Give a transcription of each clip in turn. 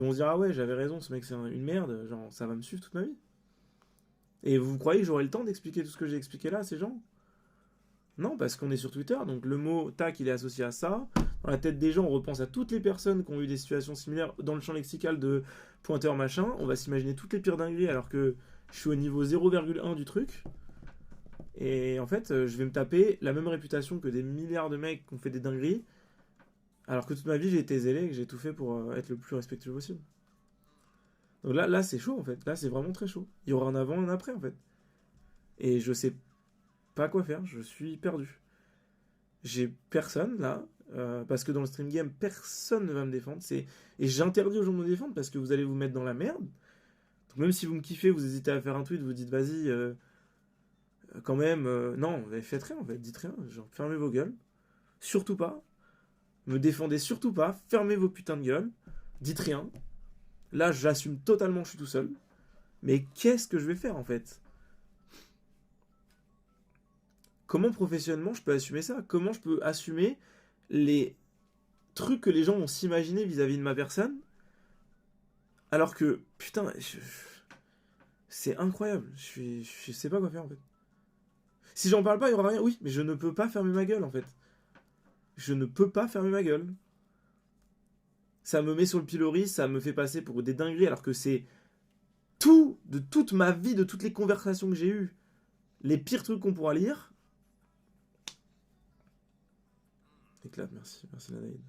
Ils vont se dire, ah ouais, j'avais raison, ce mec c'est une merde, genre ça va me suivre toute ma vie. Et vous croyez que j'aurai le temps d'expliquer tout ce que j'ai expliqué là à ces gens? Non, parce qu'on est sur Twitter, donc le mot tac, il est associé à ça. Dans la tête des gens, on repense à toutes les personnes qui ont eu des situations similaires dans le champ lexical de pointeur machin. On va s'imaginer toutes les pires dingueries alors que je suis au niveau 0,1 du truc. Et en fait, je vais me taper la même réputation que des milliards de mecs qui ont fait des dingueries, alors que toute ma vie j'ai été zélé et que j'ai tout fait pour être le plus respectueux possible. Donc là c'est chaud en fait. Là, c'est vraiment très chaud. Il y aura un avant et un après en fait. Et je sais pas quoi faire. Je suis perdu. J'ai personne là, parce que dans le stream game, personne ne va me défendre. Et j'interdis aux gens de me défendre parce que vous allez vous mettre dans la merde. Donc même si vous me kiffez, vous hésitez à faire un tweet, vous dites vas-y, quand même, non, faites rien en fait, dites rien. Genre, fermez vos gueules. Surtout pas. Me défendez surtout pas. Fermez vos putains de gueules. Dites rien. Là, j'assume totalement, je suis tout seul. Mais qu'est-ce que je vais faire en fait? Comment professionnellement je peux assumer ça? Comment je peux assumer les trucs que les gens vont s'imaginer vis-à-vis de ma personne? Alors que, putain, c'est incroyable. Je sais pas quoi faire en fait. Si j'en parle pas, il y aura rien. Oui, mais je ne peux pas fermer ma gueule en fait. Je ne peux pas fermer ma gueule. Ça me met sur le pilori, ça me fait passer pour des dingueries alors que c'est tout, de toute ma vie, de toutes les conversations que j'ai eues, les pires trucs qu'on pourra lire. Éclate, merci, merci Nanaïd. Le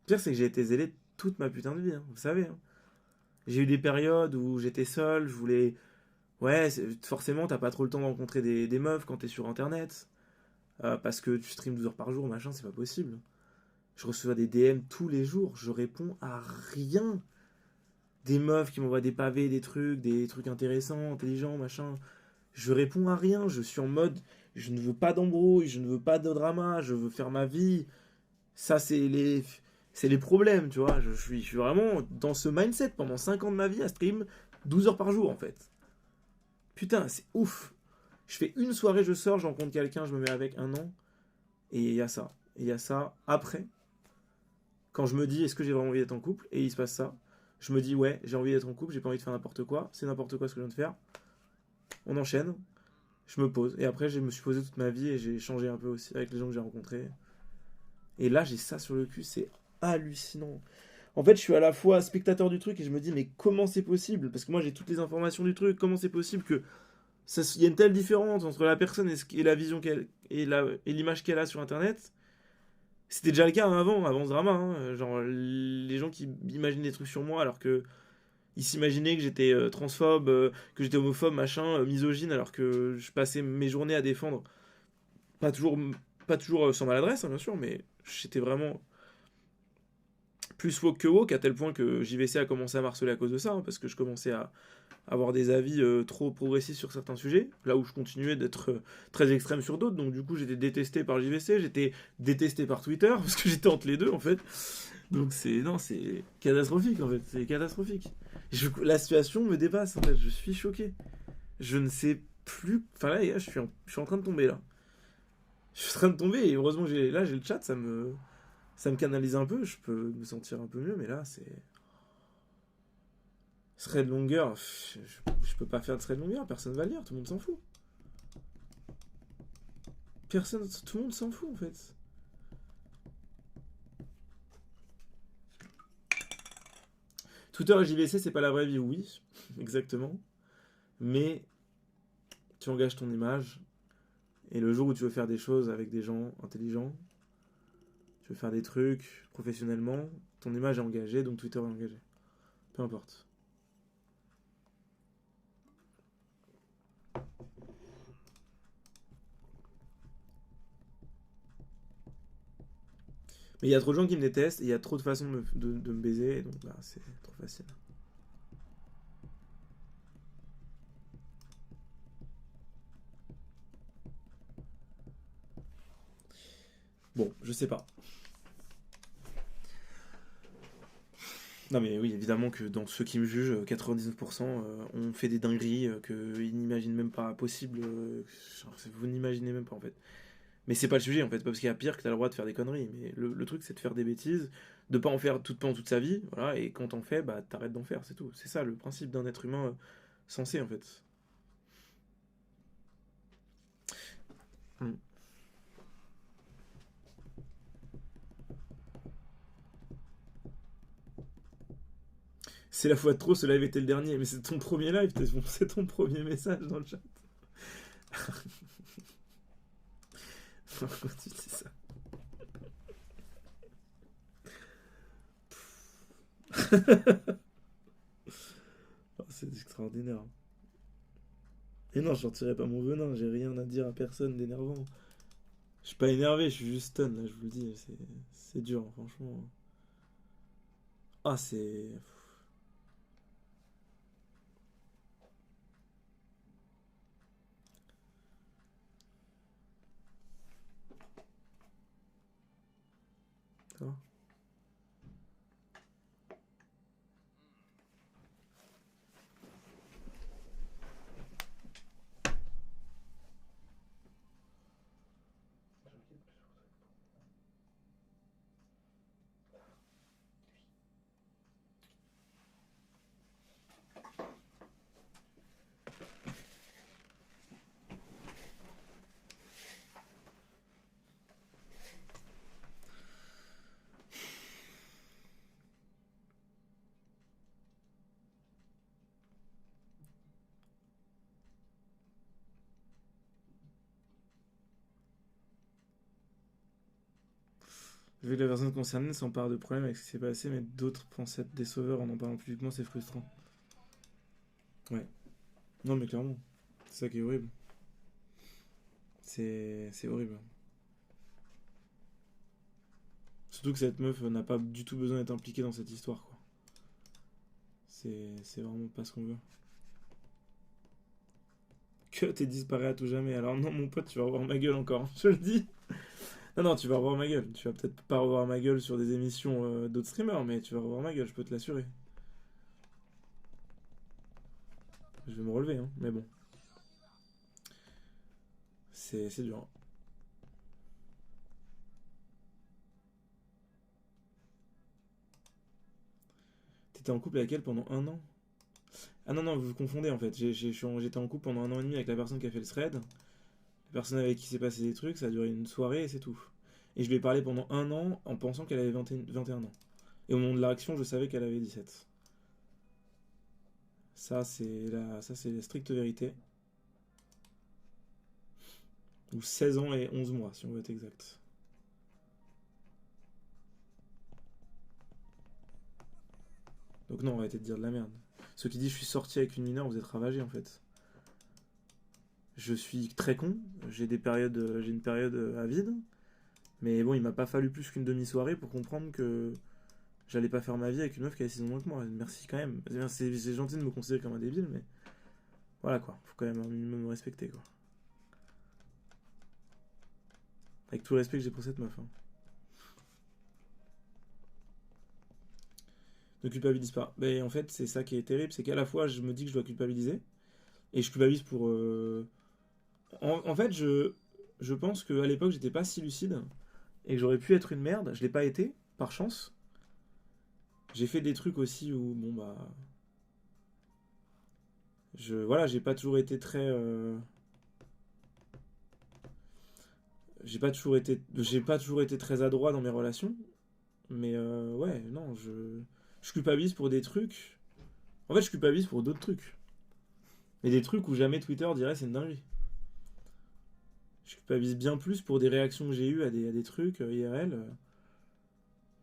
pire, c'est que j'ai été zélé toute ma putain de vie, hein, vous savez. Hein. J'ai eu des périodes où j'étais seul, je voulais. Ouais, forcément, t'as pas trop le temps de rencontrer des meufs quand t'es sur internet. Parce que tu streams 12 heures par jour, machin, c'est pas possible. Je reçois des DM tous les jours, je réponds à rien. Des meufs qui m'envoient des pavés, des trucs intéressants, intelligents, machin. Je réponds à rien, je suis en mode, je ne veux pas d'embrouille, je ne veux pas de drama, je veux faire ma vie. Ça, c'est les problèmes, tu vois. Je suis vraiment dans ce mindset pendant 5 ans de ma vie à stream 12 heures par jour, en fait. Putain, c'est ouf. Je fais une soirée, je sors, je rencontre quelqu'un, je me mets avec un an, et il y a ça. Et il y a ça après, quand je me dis, est-ce que j'ai vraiment envie d'être en couple? Et il se passe ça. Je me dis, ouais, j'ai envie d'être en couple, j'ai pas envie de faire n'importe quoi, c'est n'importe quoi ce que je viens de faire. On enchaîne, je me pose. Et après, je me suis posé toute ma vie et j'ai changé un peu aussi avec les gens que j'ai rencontrés. Et là, j'ai ça sur le cul, c'est hallucinant. En fait, je suis à la fois spectateur du truc et je me dis, mais comment c'est possible? Parce que moi, j'ai toutes les informations du truc. Comment c'est possible que il y a une telle différence entre la personne et la vision qu'elle et l'image qu'elle a sur Internet? C'était déjà le cas hein, avant ce drama. Hein. Genre, les gens qui imaginent des trucs sur moi alors que ils s'imaginaient que j'étais transphobe, que j'étais homophobe, machin, misogyne, alors que je passais mes journées à défendre. Pas toujours, pas toujours sans maladresse, hein, bien sûr, mais j'étais vraiment plus woke que woke, à tel point que JVC a commencé à marceler à cause de ça, hein, parce que je commençais à avoir des avis trop progressistes sur certains sujets, là où je continuais d'être très extrême sur d'autres, donc du coup j'étais détesté par JVC, j'étais détesté par Twitter, parce que j'étais entre les deux en fait. Donc c'est catastrophique en fait, c'est catastrophique. La situation me dépasse en fait, je suis choqué. Je ne sais plus, enfin là les gars, je suis en train de tomber là. Je suis en train de tomber et heureusement que j'ai le chat, ça me canalise un peu, je peux me sentir un peu mieux, mais là c'est thread longueur, je peux pas faire de thread longueur, personne va le lire, tout le monde s'en fout. Personne, tout le monde s'en fout en fait. Twitter et JVC, c'est pas la vraie vie, oui, exactement. Mais tu engages ton image, et le jour où tu veux faire des choses avec des gens intelligents, tu veux faire des trucs professionnellement, ton image est engagée, donc Twitter est engagé. Peu importe. Mais il y a trop de gens qui me détestent, et il y a trop de façons de me baiser, donc là, c'est trop facile. Bon, je sais pas. Non mais oui, évidemment que dans ceux qui me jugent, 99% ont fait des dingueries qu'ils n'imaginent même pas possible. Genre, vous n'imaginez même pas en fait. Mais c'est pas le sujet en fait, pas parce qu'il y a pire que t'as le droit de faire des conneries. Mais le truc c'est de faire des bêtises, de pas en faire pendant toute sa vie, voilà, et quand t'en fais, bah t'arrêtes d'en faire, c'est tout. C'est ça le principe d'un être humain sensé en fait. Mm. C'est la fois de trop, ce live était le dernier, mais c'est ton premier live, c'est ton premier message dans le chat. Pourquoi tu dis ça? Oh, c'est extraordinaire. Et non, je sortirai pas mon venin, j'ai rien à dire à personne d'énervant. Je suis pas énervé, je suis juste stun, là, je vous le dis, c'est dur, franchement. Ah, c'est... Ça va. Vu que la personne concernée s'empare de problèmes avec ce qui s'est passé, mais d'autres pensent être des sauveurs en en parlant publiquement, c'est frustrant. Ouais. Non, mais clairement. C'est ça qui est horrible. C'est horrible. Surtout que cette meuf n'a pas du tout besoin d'être impliquée dans cette histoire, quoi. C'est vraiment pas ce qu'on veut. Que t'es disparu à tout jamais. Alors non, mon pote, tu vas revoir ma gueule encore, hein, je te le dis. Non, non, tu vas revoir ma gueule. Tu vas peut-être pas revoir ma gueule sur des émissions d'autres streamers, mais tu vas revoir ma gueule, je peux te l'assurer. Je vais me relever, hein, mais bon. C'est dur, hein. T'étais en couple avec elle pendant un an? Ah non, non, vous vous confondez en fait. J'étais en couple pendant un an et demi avec la personne qui a fait le thread. La personne avec qui s'est passé des trucs, ça a duré une soirée et c'est tout. Et je lui ai parlé pendant un an en pensant qu'elle avait 21 ans. Et au moment de la réaction, je savais qu'elle avait 17. Ça, c'est la stricte vérité. Ou 16 ans et 11 mois, si on veut être exact. Donc non, arrêtez de dire de la merde. Ceux qui disent je suis sorti avec une mineure, vous êtes ravagés en fait. Je suis très con, j'ai une période à vide, mais bon, il m'a pas fallu plus qu'une demi-soirée pour comprendre que j'allais pas faire ma vie avec une meuf qui avait 6 ans moins que moi. Merci quand même. C'est gentil de me considérer comme un débile, mais voilà quoi. Faut quand même un minimum me respecter quoi. Avec tout le respect que j'ai pour cette meuf. Hein. Ne culpabilise pas. Mais en fait, c'est ça qui est terrible, c'est qu'à la fois, je me dis que je dois culpabiliser, et je culpabilise pour. En fait, je pense qu'à l'époque, j'étais pas si lucide, et que j'aurais pu être une merde. Je l'ai pas été, par chance. J'ai fait des trucs aussi où, bon bah. Voilà, j'ai pas toujours été très. J'ai pas toujours été très adroit dans mes relations. Mais ouais, non, je culpabilise pour des trucs. En fait, je culpabilise pour d'autres trucs. Mais des trucs où jamais Twitter dirait c'est une dinguerie. Je culpabilise bien plus pour des réactions que j'ai eues à des trucs IRL,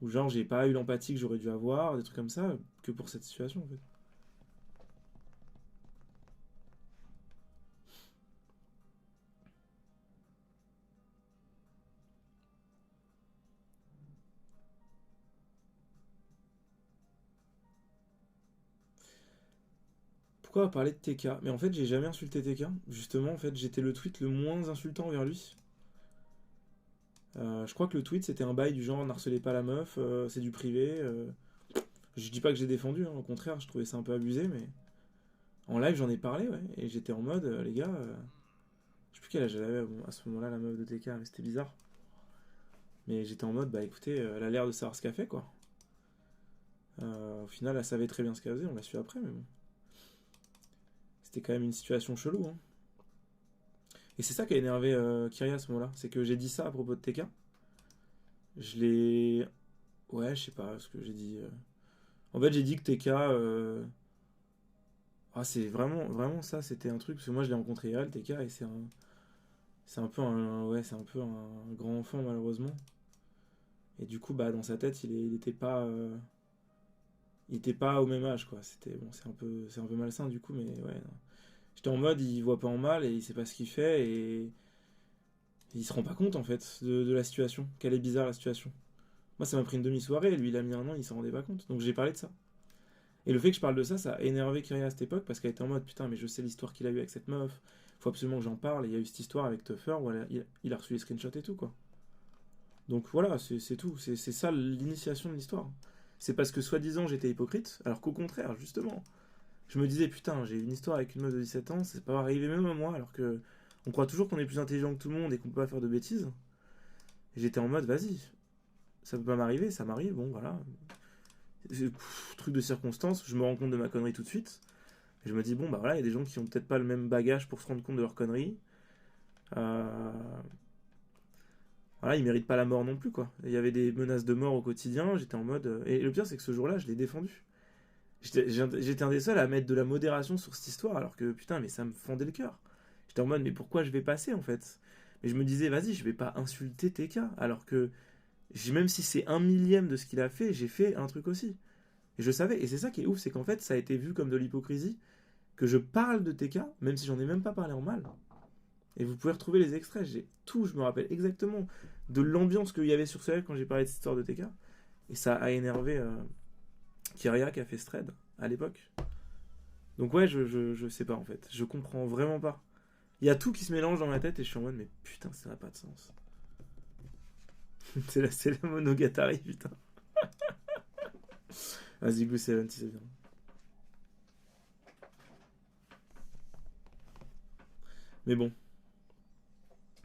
où genre j'ai pas eu l'empathie que j'aurais dû avoir, des trucs comme ça, que pour cette situation en fait. Pourquoi parler de TK? Mais en fait, j'ai jamais insulté TK. Justement, en fait, j'étais le tweet le moins insultant envers lui. Je crois que le tweet c'était un bail du genre n'harcelez pas la meuf, c'est du privé. Je dis pas que j'ai défendu, hein, au contraire, je trouvais ça un peu abusé, mais en live j'en ai parlé, ouais, et j'étais en mode les gars, Je sais plus quel âge elle avait à ce moment-là, la meuf de TK, mais c'était bizarre. Mais j'étais en mode, bah écoutez, elle a l'air de savoir ce qu'elle fait, quoi. Au final, elle savait très bien ce qu'elle faisait, on l'a su après, mais bon. C'était quand même une situation chelou, hein. Et c'est ça qui a énervé Kyria à ce moment-là, c'est que j'ai dit ça à propos de TK. Je l'ai. Ouais, je sais pas ce que j'ai dit. En fait, j'ai dit que TK. Ah, c'est vraiment, vraiment ça, c'était un truc, parce que moi je l'ai rencontré réel, TK, et c'est un peu un, ouais, c'est un peu un grand enfant malheureusement. Et du coup, bah, dans sa tête, il était pas au même âge, quoi. C'était, bon, c'est un peu malsain du coup, mais ouais. Non. J'étais en mode, il voit pas en mal et il sait pas ce qu'il fait et il se rend pas compte en fait de la situation, qu'elle est bizarre la situation. Moi, ça m'a pris une demi-soirée, lui, il a mis un an, il s'en rendait pas compte. Donc j'ai parlé de ça. Et le fait que je parle de ça, ça a énervé Kyria à cette époque parce qu'elle était en mode putain, mais je sais l'histoire qu'il a eu avec cette meuf, faut absolument que j'en parle. Et il y a eu cette histoire avec Tuffer où il a reçu les screenshots et tout, quoi. Donc voilà, c'est tout. C'est ça l'initiation de l'histoire. C'est parce que soi-disant j'étais hypocrite, alors qu'au contraire, justement, je me disais putain, j'ai une histoire avec une meuf de 17 ans, c'est pas arrivé même à moi, alors que on croit toujours qu'on est plus intelligent que tout le monde et qu'on peut pas faire de bêtises. Et j'étais en mode vas-y, ça peut pas m'arriver, ça m'arrive, bon voilà. Truc de circonstance, je me rends compte de ma connerie tout de suite. Et je me dis, bon, bah voilà, il y a des gens qui ont peut-être pas le même bagage pour se rendre compte de leur connerie. Euh, Voilà, ils méritent pas la mort non plus, quoi. Il y avait des menaces de mort au quotidien, j'étais en mode. Et le pire, c'est que ce jour-là, je l'ai défendu. J'étais un des seuls à mettre de la modération sur cette histoire, alors que putain, mais ça me fendait le cœur. J'étais en mode, mais pourquoi je vais passer en fait? Mais je me disais, vas-y, je vais pas insulter TK, alors que même si c'est un millième de ce qu'il a fait, j'ai fait un truc aussi. Et je savais, et c'est ça qui est ouf, c'est qu'en fait, ça a été vu comme de l'hypocrisie, que je parle de TK, même si j'en ai même pas parlé en mal. Et vous pouvez retrouver les extraits, j'ai tout, je me rappelle exactement de l'ambiance qu'il y avait sur ce live quand j'ai parlé de cette histoire de TK. Et ça a énervé Kyria qui a fait ce thread à l'époque. Donc ouais, je sais pas en fait, je comprends vraiment pas. Il y a tout qui se mélange dans ma tête et je suis en mode mais putain ça n'a pas de sens. C'est la monogatari putain. Vas-y Glue 7 si c'est bien. Mais bon,